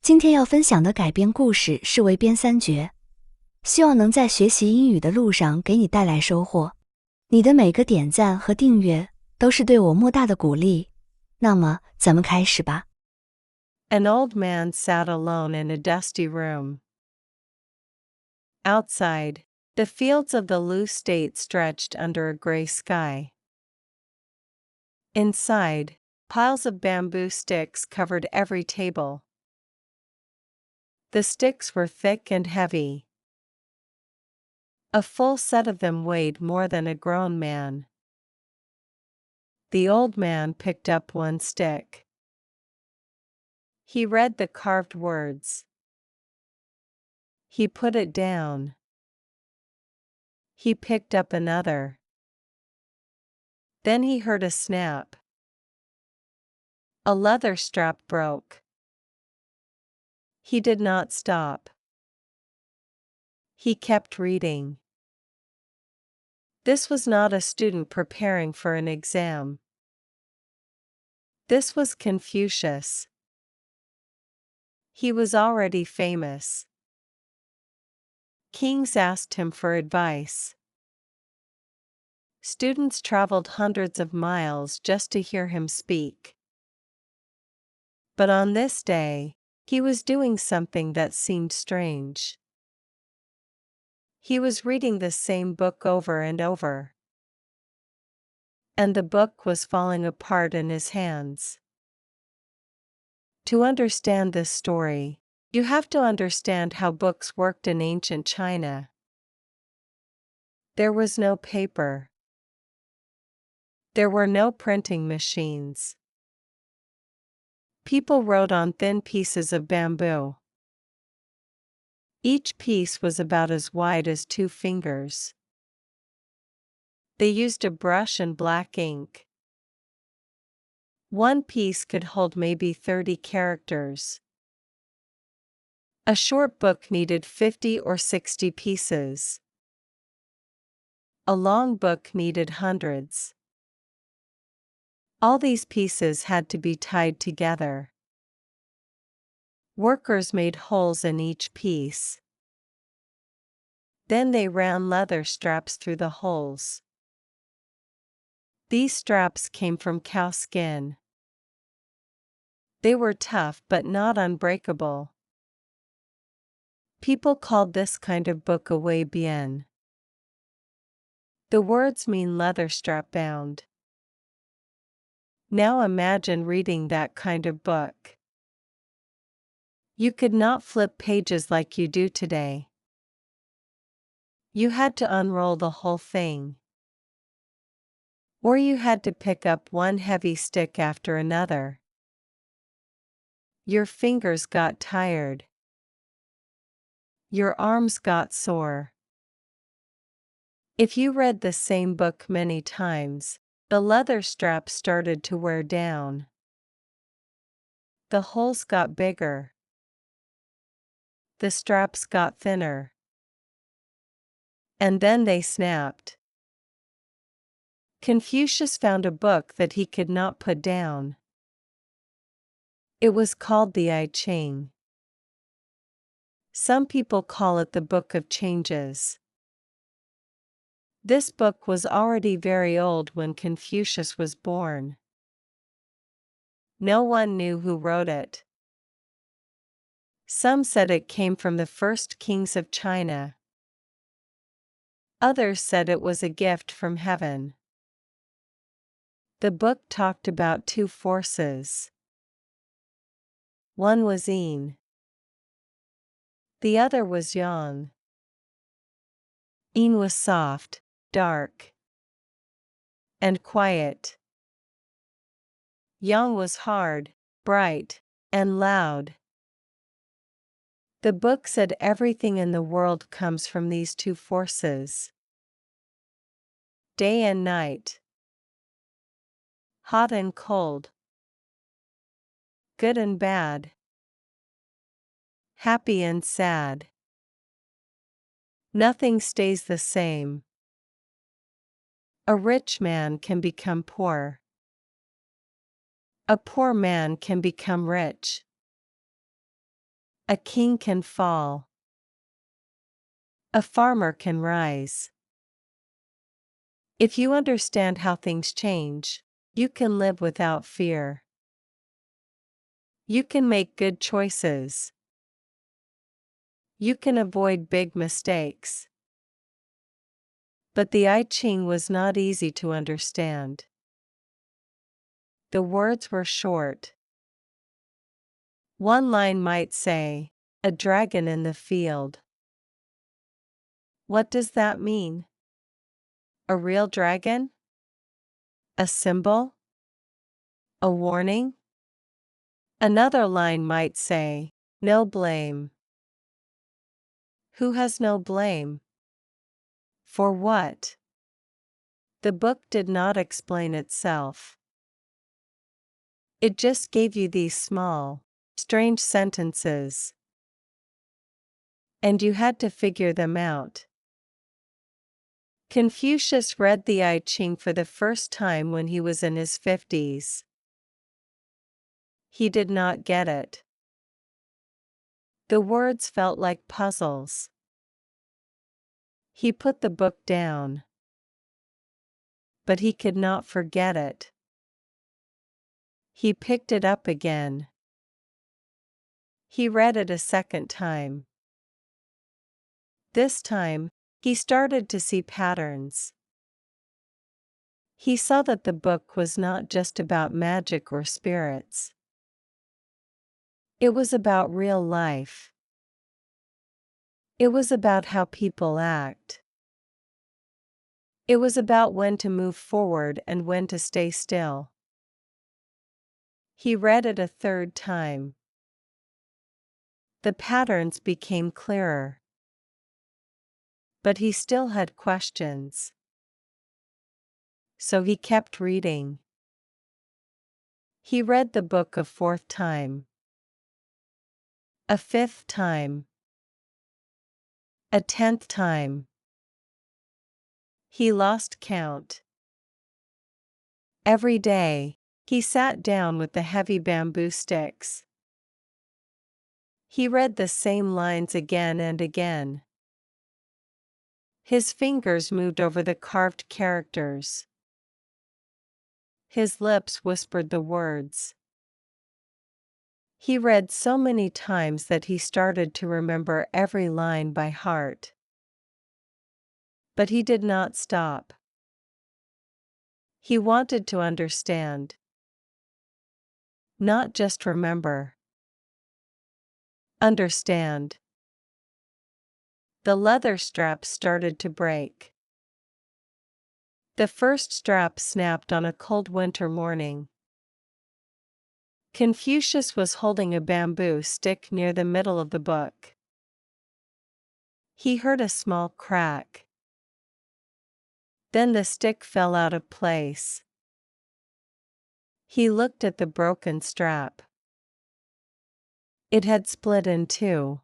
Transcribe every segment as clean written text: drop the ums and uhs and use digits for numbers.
今天要分享的改编故事是韦编三绝，希望能在学习英语的路上给你带来收获。你的每个点赞和订阅都是对我莫大的鼓励。那么，咱们开始吧。 An old man sat alone in a dusty room. Outside, the fields of the loose state stretched under a gray sky. Inside, piles of bamboo sticks covered every table. The sticks were thick and heavy. A full set of them weighed more than a grown man. The old man picked up one stick. He read the carved words. He put it down. He picked up another. Then he heard a snap. A leather strap broke. He did not stop. He kept reading. This was not a student preparing for an exam. This was Confucius. He was already famous. Kings asked him for advice. Students traveled hundreds of miles just to hear him speak. But on this day, he was doing something that seemed strange. He was reading the same book over and over. And the book was falling apart in his hands. To understand this story, you have to understand how books worked in ancient China. There was no paper. There were no printing machines. People wrote on thin pieces of bamboo. Each piece was about as wide as 2 fingers. They used a brush and black ink. One piece could hold maybe 30 characters. A short book needed 50 or 60 pieces. A long book needed hundreds. All these pieces had to be tied together. Workers made holes in each piece. Then they ran leather straps through the holes. These straps came from cow skin. They were tough but not unbreakable. People called this kind of book a wei bian. The words mean leather strap bound. Now imagine reading that kind of book. You could not flip pages like you do today. You had to unroll the whole thing. Or you had to pick up one heavy stick after another. Your fingers got tired. Your arms got sore. If you read the same book many times, the leather straps started to wear down. The holes got bigger. The straps got thinner. And then they snapped. Confucius found a book that he could not put down. It was called the I Ching. Some people call it the Book of Changes. This book was already very old when Confucius was born. No one knew who wrote it. Some said it came from the first kings of China. Others said it was a gift from heaven. The book talked about 2 forces. One was yin. The other was yang. Yin was soft, dark, and quiet. Yang was hard, bright, and loud. The book said everything in the world comes from these 2 forces. Day and night. Hot and cold. Good and bad. Happy and sad. Nothing stays the same. A rich man can become poor. A poor man can become rich. A king can fall. A farmer can rise. If you understand how things change, you can live without fear. You can make good choices. You can avoid big mistakes. But the I Ching was not easy to understand. The words were short. One line might say, "A dragon in the field." What does that mean? A real dragon? A symbol? A warning? Another line might say, "No blame." Who has no blame? For what? The book did not explain itself. It just gave you these small, strange sentences. And you had to figure them out. Confucius read the I Ching for the first time when he was in his 50s. He did not get it. The words felt like puzzles. He put the book down. But he could not forget it. He picked it up again. He read it a second time. This time, he started to see patterns. He saw that the book was not just about magic or spirits. It was about real life. It was about how people act. It was about when to move forward and when to stay still. He read it a third time. The patterns became clearer. But he still had questions. So he kept reading. He read the book a fourth time. A fifth time. A 10th time. He lost count. Every day, he sat down with the heavy bamboo sticks. He read the same lines again and again. His fingers moved over the carved characters. His lips whispered the words. He read so many times that he started to remember every line by heart. But he did not stop. He wanted to understand. Not just remember. Understand. The leather straps started to break. The first strap snapped on a cold winter morning. Confucius was holding a bamboo stick near the middle of the book. He heard a small crack. Then the stick fell out of place. He looked at the broken strap. It had split in two.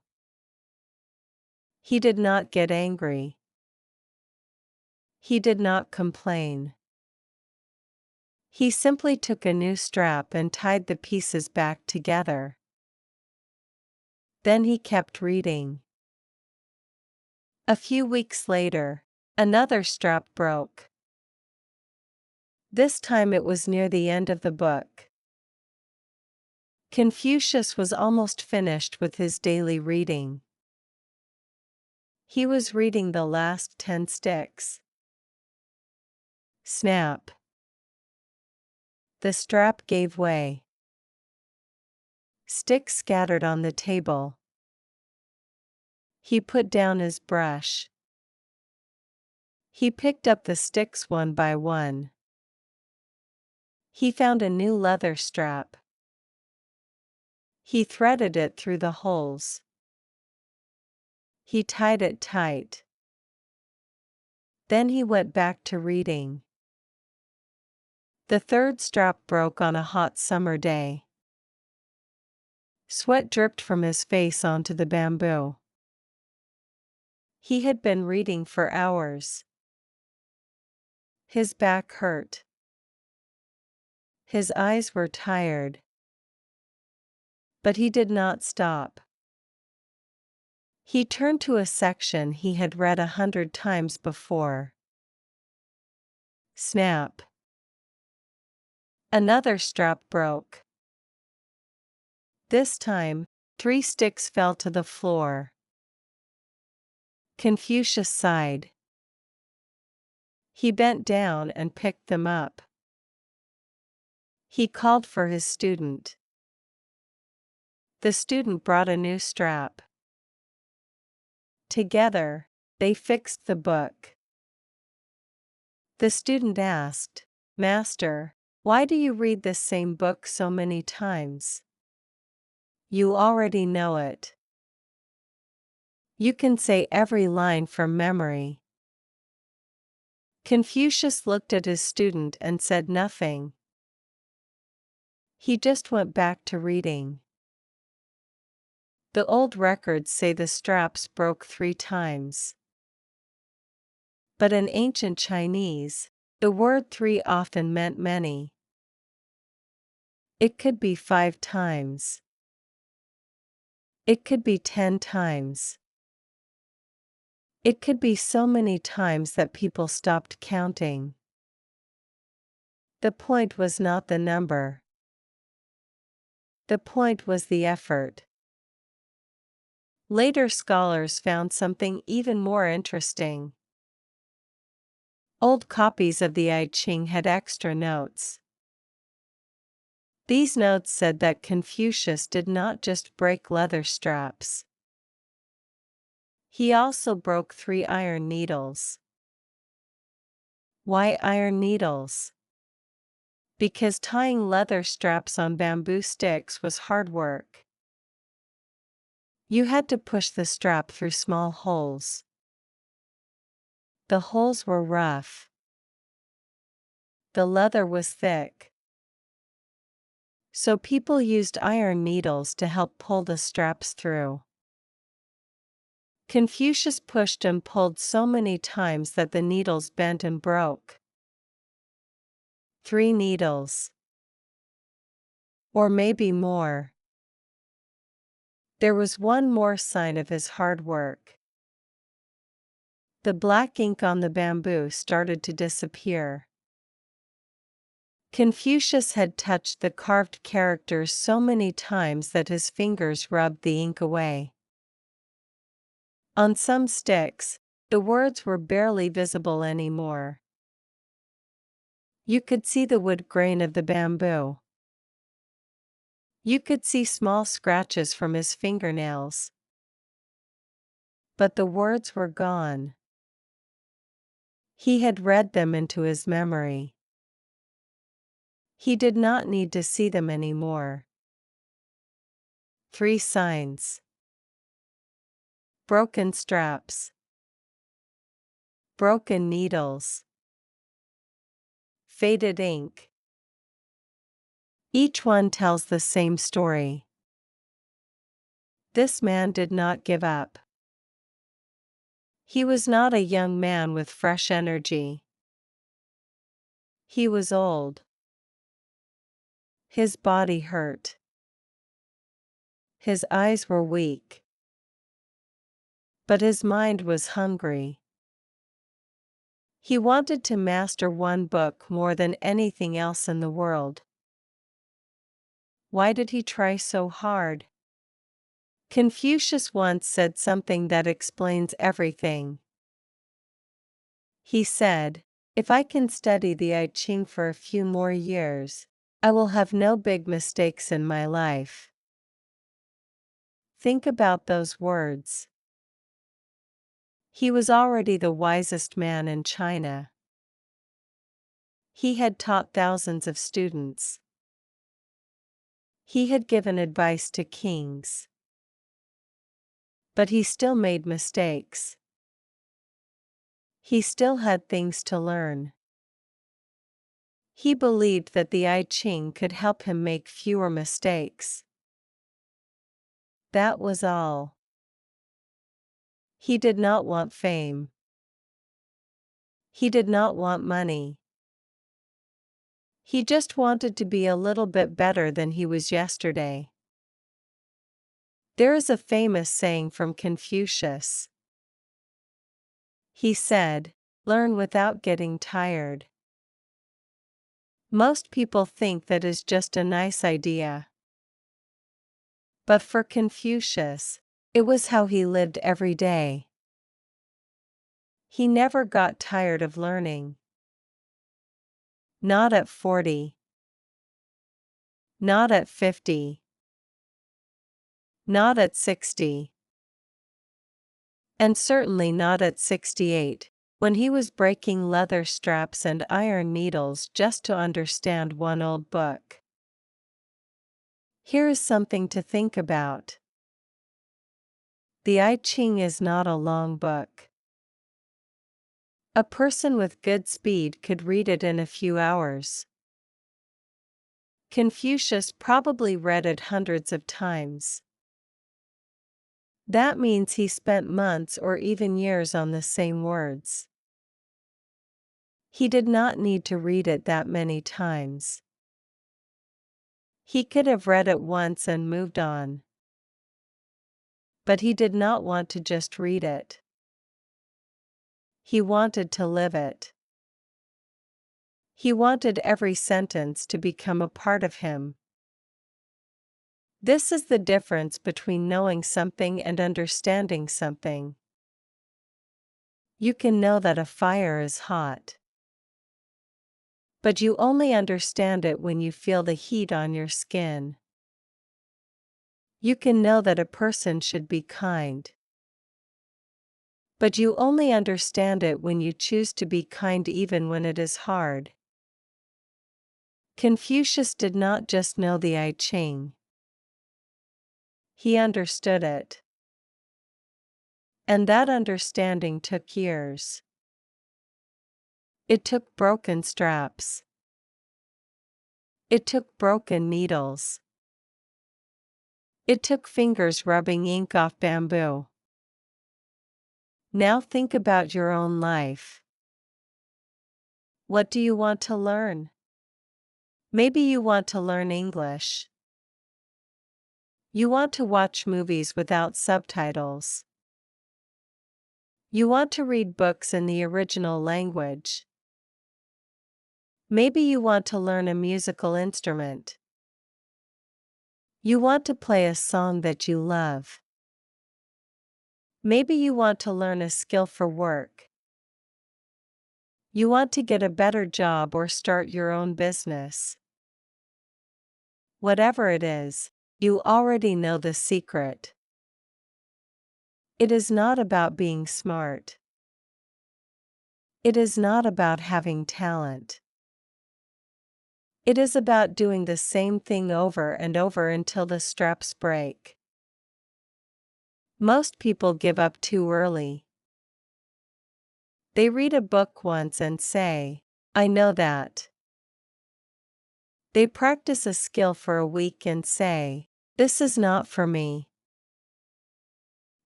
He did not get angry. He did not complain. He simply took a new strap and tied the pieces back together. Then he kept reading. A few weeks later, another strap broke. This time it was near the end of the book. Confucius was almost finished with his daily reading. He was reading the last 10 sticks. Snap. The strap gave way. Sticks scattered on the table. He put down his brush. He picked up the sticks one by one. He found a new leather strap. He threaded it through the holes. He tied it tight. Then he went back to reading. The third strap broke on a hot summer day. Sweat dripped from his face onto the bamboo. He had been reading for hours. His back hurt. His eyes were tired. But he did not stop. He turned to a section he had read 100 times before. Snap. Another strap broke. This time, 3 sticks fell to the floor. Confucius sighed. He bent down and picked them up. He called for his student. The student brought a new strap. Together, they fixed the book. The student asked, "Master, why do you read this same book so many times? You already know it. You can say every line from memory." Confucius looked at his student and said nothing. He just went back to reading. The old records say the straps broke 3 times. But in ancient Chinese, the word 3 often meant many. It could be 5 times. It could be 10 times. It could be so many times that people stopped counting. The point was not the number. The point was the effort. Later scholars found something even more interesting. Old copies of the I Ching had extra notes. These notes said that Confucius did not just break leather straps. He also broke 3 iron needles. Why iron needles? Because tying leather straps on bamboo sticks was hard work. You had to push the strap through small holes. The holes were rough. The leather was thick. So people used iron needles to help pull the straps through. Confucius pushed and pulled so many times that the needles bent and broke. 3 needles. Or maybe more. There was one more sign of his hard work. The black ink on the bamboo started to disappear. Confucius had touched the carved characters so many times that his fingers rubbed the ink away. On some sticks, the words were barely visible anymore. You could see the wood grain of the bamboo. You could see small scratches from his fingernails. But the words were gone. He had read them into his memory. He did not need to see them anymore. 3 signs. Broken straps. Broken needles. Faded ink. Each one tells the same story. This man did not give up. He was not a young man with fresh energy. He was old. His body hurt. His eyes were weak. But his mind was hungry. He wanted to master one book more than anything else in the world. Why did he try so hard? Confucius once said something that explains everything. He said, "If I can study the I Ching for a few more years, I will have no big mistakes in my life." Think about those words. He was already the wisest man in China. He had taught thousands of students. He had given advice to kings. But he still made mistakes. He still had things to learn. He believed that the I Ching could help him make fewer mistakes. That was all. He did not want fame. He did not want money. He just wanted to be a little bit better than he was yesterday. There is a famous saying from Confucius. He said, "Learn without getting tired." Most people think that is just a nice idea. But for Confucius, it was how he lived every day. He never got tired of learning. Not at 40. Not at 50. Not at 60. And certainly not at 68, when he was breaking leather straps and iron needles just to understand one old book. Here is something to think about. The I Ching is not a long book. A person with good speed could read it in a few hours. Confucius probably read it hundreds of times. That means he spent months or even years on the same words. He did not need to read it that many times. He could have read it once and moved on. But he did not want to just read it. He wanted to live it. He wanted every sentence to become a part of him. This is the difference between knowing something and understanding something. You can know that a fire is hot. But you only understand it when you feel the heat on your skin. You can know that a person should be kind. But you only understand it when you choose to be kind even when it is hard. Confucius did not just know the I Ching. He understood it. And that understanding took years. It took broken straps. It took broken needles. It took fingers rubbing ink off bamboo. Now think about your own life. What do you want to learn? Maybe you want to learn English. You want to watch movies without subtitles. You want to read books in the original language. Maybe you want to learn a musical instrument. You want to play a song that you love. Maybe you want to learn a skill for work. You want to get a better job or start your own business. Whatever it is, you already know the secret. It is not about being smart. It is not about having talent. It is about doing the same thing over and over until the straps break. Most people give up too early. They read a book once and say, "I know that." They practice a skill for a week and say, "This is not for me."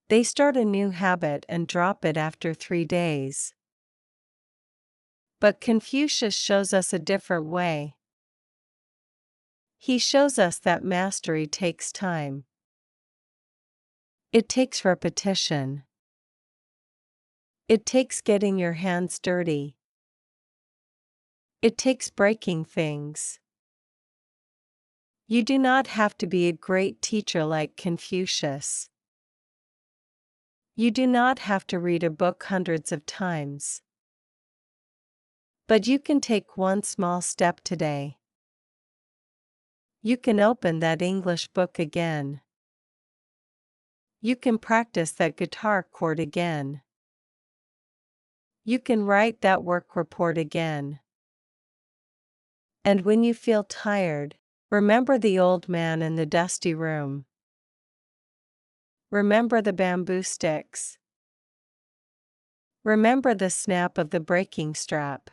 They start a new habit and drop it after 3 days. But Confucius shows us a different way. He shows us that mastery takes time. It takes repetition. It takes getting your hands dirty. It takes breaking things. You do not have to be a great teacher like Confucius. You do not have to read a book hundreds of times. But you can take one small step today. You can open that English book again. You can practice that guitar chord again. You can write that work report again. And when you feel tired, remember the old man in the dusty room. Remember the bamboo sticks. Remember the snap of the breaking strap.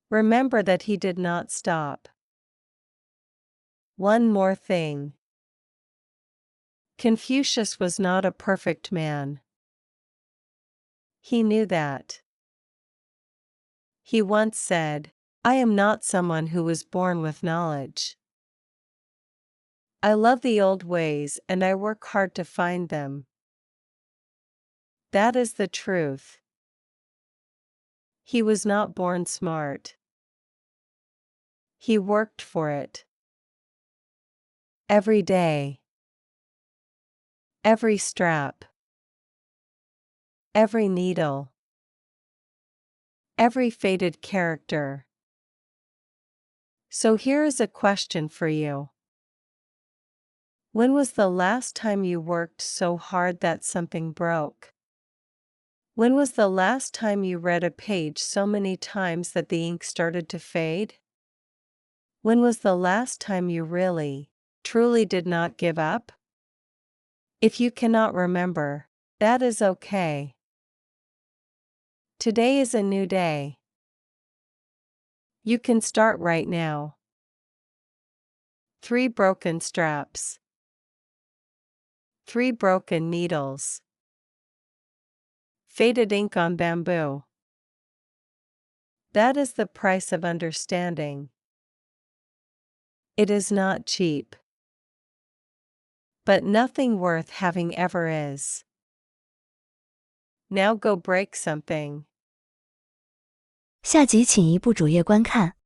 Remember that he did not stop. One more thing. Confucius was not a perfect man. He knew that. He once said, "I am not someone who was born with knowledge. I love the old ways and I work hard to find them. That is the truth. He was not born smart. He worked for it. Every day. Every strap. Every needle. Every faded character. So here is a question for you. When was the last time you worked so hard that something broke? When was the last time you read a page so many times that the ink started to fade? When was the last time you really, truly did not give up? If you cannot remember, that is okay. Today is a new day. You can start right now. 3 broken straps. 3 broken needles. Faded ink on bamboo. That is the price of understanding. It is not cheap. But nothing worth having ever is. Now go break something. 下集请移步主页观看。